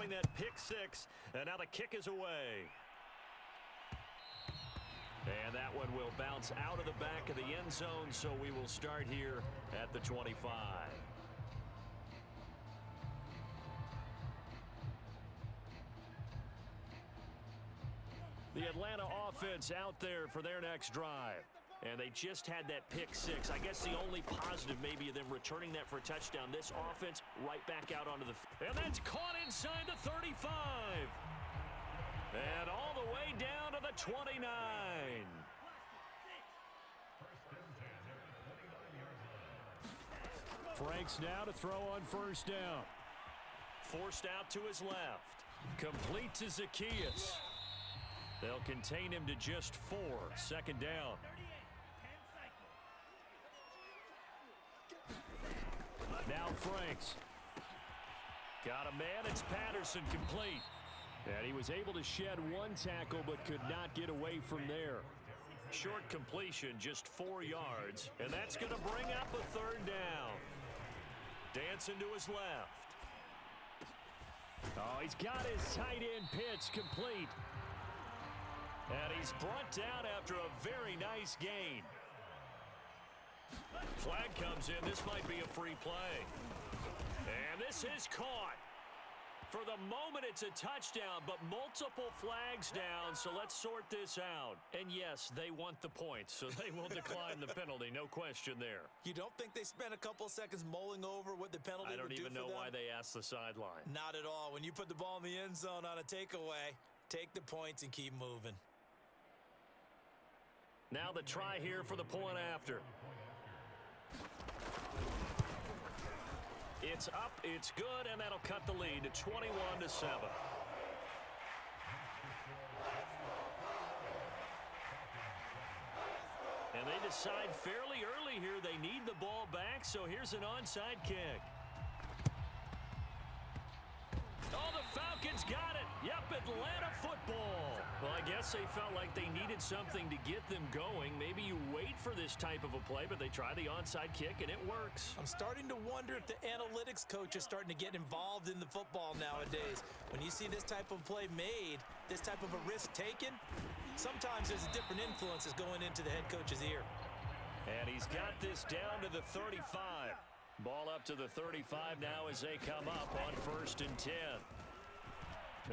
throwing that pick six, and now the kick is away. And that one will bounce out of the back of the end zone, so we will start here at the 25. The Atlanta offense out there for their next drive. And they just had that pick six. I guess the only positive maybe of them returning that for a touchdown. This offense right back out onto the field. And that's caught inside the 35. And all the way down to the 29. Franks now to throw on first down. Forced out to his left. Complete to Zacchaeus. They'll contain him to just 4. Second down. Now Franks. Got a man. It's Patterson, complete. And he was able to shed one tackle but could not get away from there. Short completion, just 4 yards. And that's going to bring up a third down. Dancing to his left. Oh, he's got his tight end pitch complete. And he's brought down after a very nice gain. Flag comes in. This might be a free play. And this is caught. For the moment, it's a touchdown, but multiple flags down, so let's sort this out. And yes, they want the points, so they will decline the penalty, no question there. You don't think they spent a couple seconds mulling over what the penalty would do for them? I don't even know why they asked the sideline. Not at all. When you put the ball in the end zone on a takeaway, take the points and keep moving. Now the try here for the point after. It's up, it's good, and that'll cut the lead to 21-7. And they decide fairly early here they need the ball back, so here's an onside kick. Oh, the Falcons got it. Yep, Atlanta football. Well, I guess they felt like they needed something to get them going. Maybe you wait for this type of a play, but they try the onside kick, and it works. I'm starting to wonder if the analytics coach is starting to get involved in the football nowadays. When you see this type of play made, this type of a risk taken, sometimes there's different influences going into the head coach's ear. And he's got this down to the 35. Ball up to the 35 now as they come up on 1st and 10.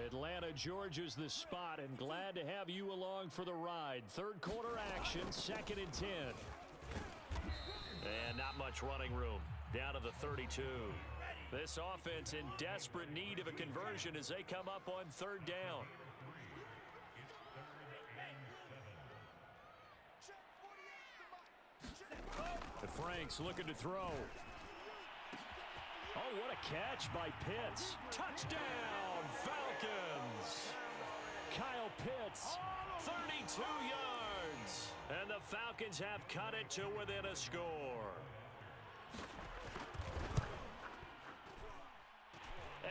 Atlanta, Georgia's the spot, and glad to have you along for the ride. Third quarter action, 2nd and 10. And not much running room. Down to the 32. This offense in desperate need of a conversion as they come up on 3rd down. Franks looking to throw. Oh, what a catch by Pitts. Touchdown, Falcons. Kyle Pitts, 32 yards. And the Falcons have cut it to within a score.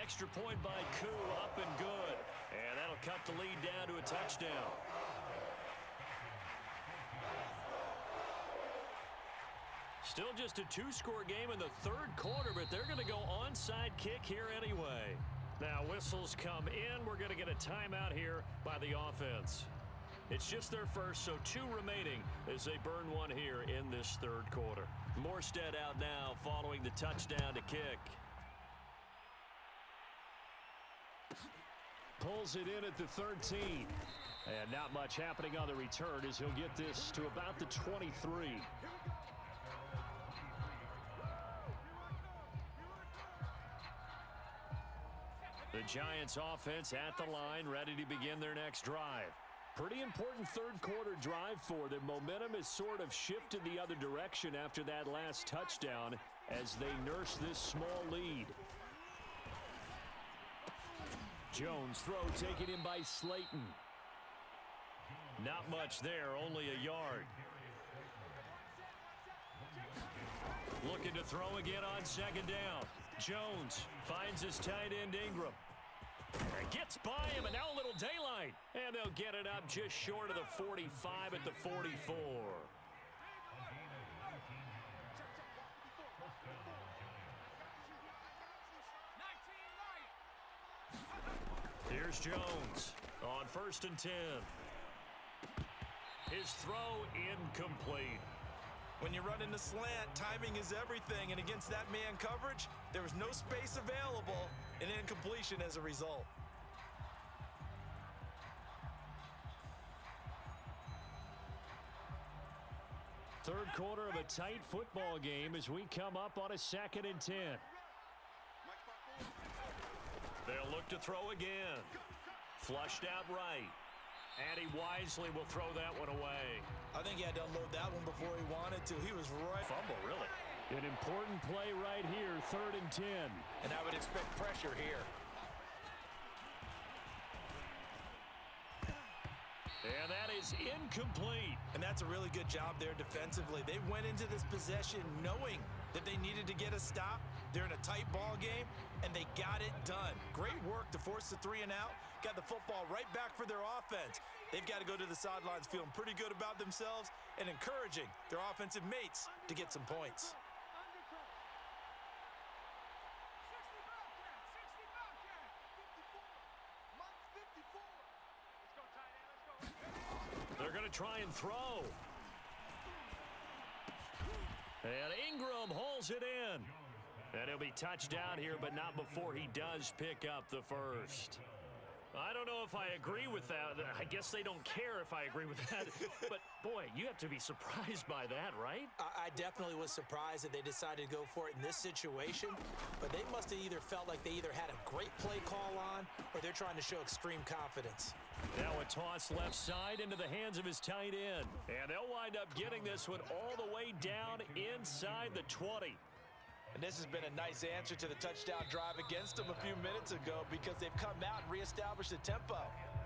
Extra point by Koo, up and good. And that'll cut the lead down to a touchdown. Still just a 2-score game in the 3rd quarter, but they're going to go onside kick here anyway. Now whistles come in. We're going to get a timeout here by the offense. It's just their first, so 2 remaining as they burn one here in this 3rd quarter. Morstead out now following the touchdown to kick. Pulls it in at the 13. And not much happening on the return as he'll get this to about the 23. The Giants offense at the line, ready to begin their next drive. Pretty important 3rd quarter drive for them. Momentum has sort of shifted the other direction after that last touchdown as they nurse this small lead. Jones throw taken in by Slayton. Not much there, only a yard. Looking to throw again on 2nd down. Jones finds his tight end Ingram. Gets by him, and now a little daylight. And they'll get it up just short of the 45 at the 44. Here's Jones on 1st and 10. His throw incomplete. When you run in the slant, timing is everything, and against that man coverage, there was no space available, and incompletion as a result. Third quarter of a tight football game as we come up on a 2nd and 10. They'll look to throw again. Flushed out right. And he wisely will throw that one away. I think he had to unload that one before he wanted to. He was right. Fumble, really. An important play right here, 3rd and 10. And I would expect pressure here. And that is incomplete. And that's a really good job there defensively. They went into this possession knowing that they needed to get a stop. They're in a tight ball game, and they got it done. Great work to force the 3 and out. Got the football right back for their offense. They've got to go to the sidelines feeling pretty good about themselves and encouraging their offensive mates to get some points. They're going to try and throw. And Ingram hauls it in. And he'll be touched out here, but not before he does pick up the first. I don't know if I agree with that. I guess they don't care if I agree with that. But, boy, you have to be surprised by that, right? I definitely was surprised that they decided to go for it in this situation. But they must have either felt like they either had a great play call on or they're trying to show extreme confidence. Now a toss left side into the hands of his tight end. And they'll wind up getting this one all the way down inside the 20. And this has been a nice answer to the touchdown drive against them a few minutes ago because they've come out and reestablished the tempo.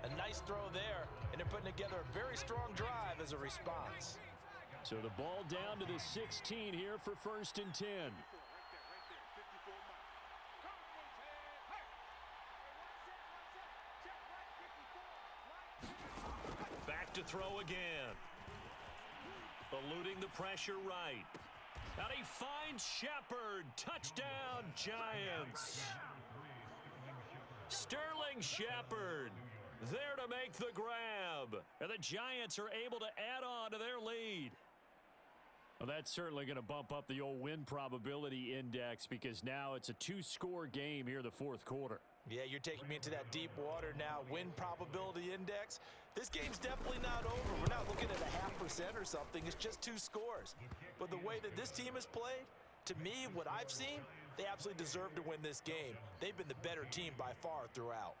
A nice throw there, and they're putting together a very strong drive as a response. So the ball down to the 16 here for 1st and 10. Back to throw again. Eluding the pressure right. And he finds Shepard. Touchdown, Giants. Sterling Shepard there to make the grab. And the Giants are able to add on to their lead. Well, that's certainly going to bump up the old win probability index because now it's a 2-score game here in the 4th quarter. Yeah, you're taking me into that deep water now. Win probability index. This game's definitely not over. We're not looking at a 0.5% or something. It's just 2 scores. But the way that this team has played, to me, what I've seen, they absolutely deserve to win this game. They've been the better team by far throughout.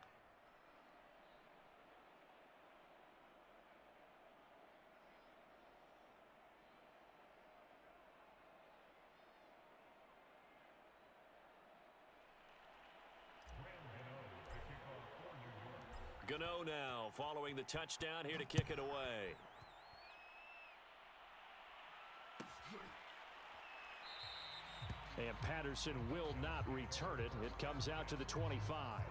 Gano now following the touchdown here to kick it away. And Patterson will not return it. It comes out to the 25.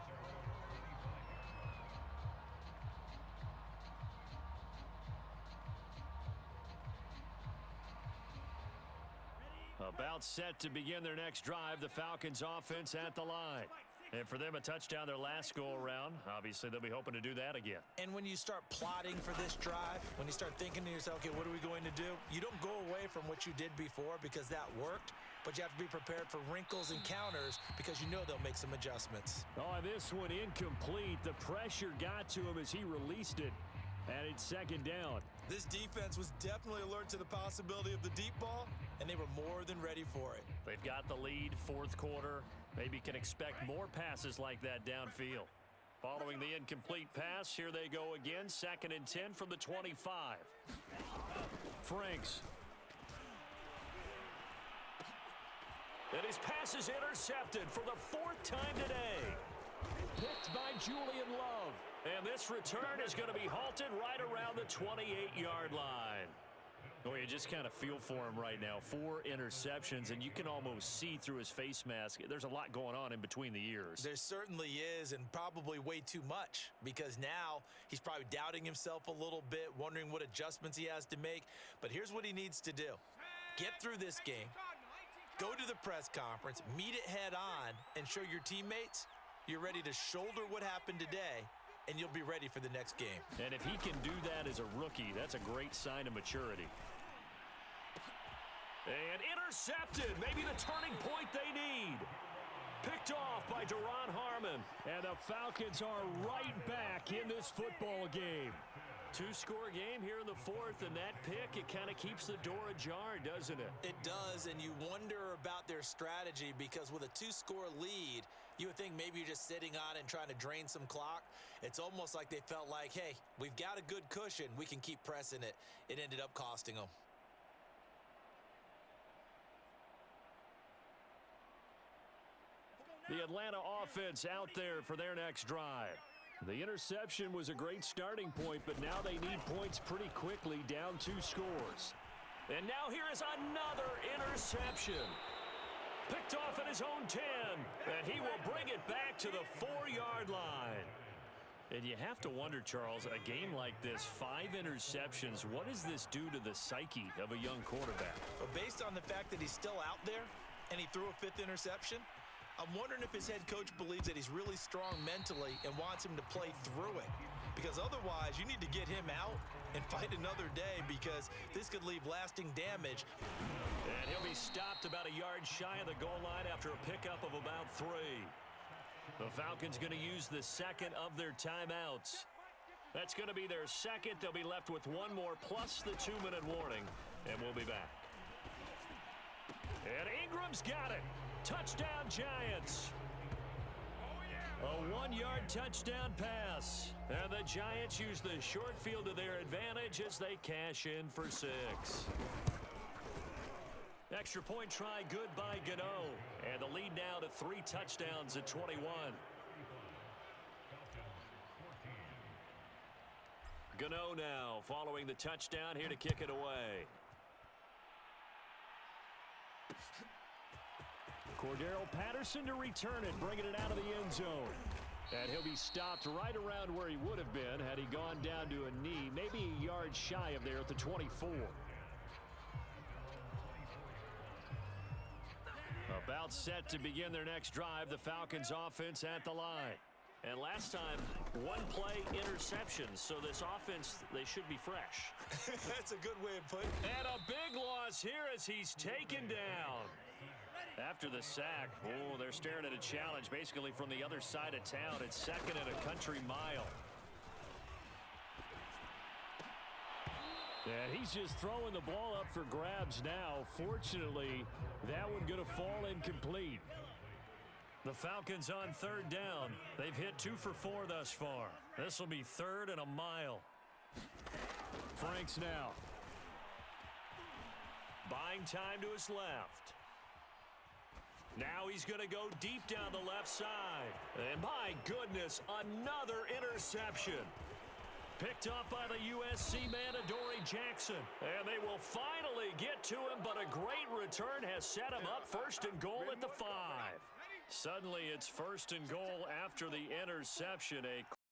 About set to begin their next drive. The Falcons offense at the line. And for them, a touchdown their last go-around. Obviously, they'll be hoping to do that again. And when you start plotting for this drive, when you start thinking to yourself, okay, what are we going to do? You don't go away from what you did before because that worked, but you have to be prepared for wrinkles and counters because you know they'll make some adjustments. Oh, this one incomplete. The pressure got to him as he released it. And it's 2nd down. This defense was definitely alert to the possibility of the deep ball, and they were more than ready for it. They've got the lead, 4th quarter. Maybe can expect more passes like that downfield. Following the incomplete pass, here they go again. 2nd and 10 from the 25. Franks. And his pass is intercepted for the 4th time today. Picked by Julian Love. And this return is going to be halted right around the 28-yard line. Oh, you just kind of feel for him right now. 4 interceptions, and you can almost see through his face mask. There's a lot going on in between the ears. There certainly is, and probably way too much, because now he's probably doubting himself a little bit, wondering what adjustments he has to make. But here's what he needs to do. Get through this game, go to the press conference, meet it head on, and show your teammates You're ready to shoulder what happened today, and you'll be ready for the next game. And if he can do that as a rookie, that's a great sign of maturity. And intercepted. Maybe the turning point they need. Picked off by Duron Harmon. And the Falcons are right back in this football game. Two-score game here in the fourth, and that pick, it kind of keeps the door ajar, doesn't it? It does, and you wonder about their strategy because with a two-score lead, you would think maybe you're just sitting on it and trying to drain some clock. It's almost like they felt like, hey, we've got a good cushion. We can keep pressing it. It ended up costing them. The Atlanta offense out there for their next drive. The interception was a great starting point, but now they need points pretty quickly, down 2 scores. And now here is another interception. Picked off at his own 10, and he will bring it back to the 4-yard line. And you have to wonder, Charles, a game like this, 5 interceptions, what does this do to the psyche of a young quarterback? But based on the fact that he's still out there and he threw a 5th interception, I'm wondering if his head coach believes that he's really strong mentally and wants him to play through it. Because otherwise, you need to get him out and fight another day because this could leave lasting damage. And he'll be stopped about a yard shy of the goal line after a pickup of about 3. The Falcons going to use the second of their timeouts. That's going to be their second. They'll be left with 1 more plus the 2-minute warning, and we'll be back. And Ingram's got it. Touchdown, Giants. A 1-yard touchdown pass. And the Giants use the short field to their advantage as they cash in for 6. Extra point try good by Gano. And the lead now to 3 touchdowns at 21. Gano now following the touchdown here to kick it away. Cordero Patterson to return it, bringing it out of the end zone. And he'll be stopped right around where he would have been had he gone down to a knee, maybe a yard shy of there at the 24. About set to begin their next drive, the Falcons offense at the line. And last time, 1-play interceptions, so this offense, they should be fresh. That's a good way of putting it. And a big loss here as he's taken down. After the sack, they're staring at a challenge basically from the other side of town. It's second and a country mile. And he's just throwing the ball up for grabs now. Fortunately, that one going to fall incomplete. The Falcons on 3rd down. They've hit 2 for 4 thus far. This will be 3rd and a mile. Franks now. Buying time to his left. Now he's going to go deep down the left side. And my goodness, another interception. Picked up by the USC man, Adoree Jackson. And they will finally get to him, but a great return has set him up 1st and goal at the 5. Suddenly it's 1st and goal after the interception. A